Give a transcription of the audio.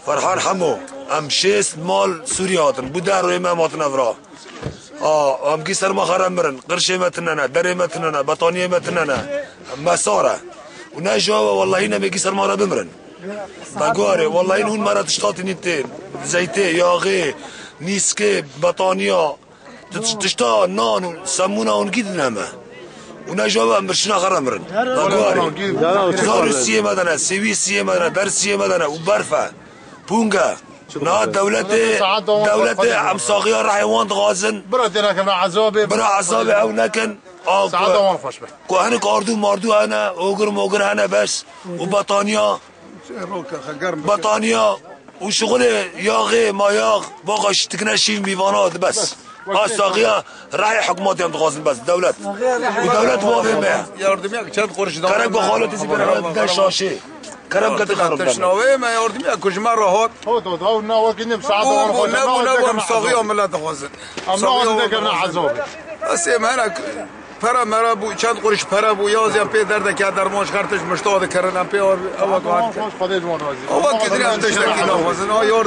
فرحان حمو ام شست مال سوريا هاتن بوده روی ما ماتن افرا ام کی سر ما خرم برن قرش متننا در متننا بطانیه متننا مساره و نجوا والله نمیگی سر ما را بمرن بگواره والله این اون مرا تشتات نیته زیته یاغه نیسکه بطانیا تشتا نان سمونا اون گید نمه و نجوا برشنا خرم برن بگواره زارو سیه مدنه سوی سیه مدنه در سیه مدنه و برفه بونگا نا دولت امساقية راح يوان غازن برا عذابي او نكن سعادة وانفش به كوهن كاردو ماردو انا اوغر موغر انا بس وبطانيا وشغل ياغي ما ياغ باقاش تكنشين بيفانات بس الساقية راح حكومات يم غازن بس دولت ودولت موافق معه ياردميك چند قرش دام كرك بخالتي زي شاشي كرم كتي خرب تشناوي ما ياردميك كجمع راحت هود ناوك نم سعادة وانفش نبو مساقية ملات غازن ناوك ذكرنا عذابي بس هناك پرا مرا بو چند قرش پرا بو یازم پی درد که درمانش خرطش مشتاق کردن پی او کار خوش خودت وان راضی او کدری هم تشتکی نوازن یار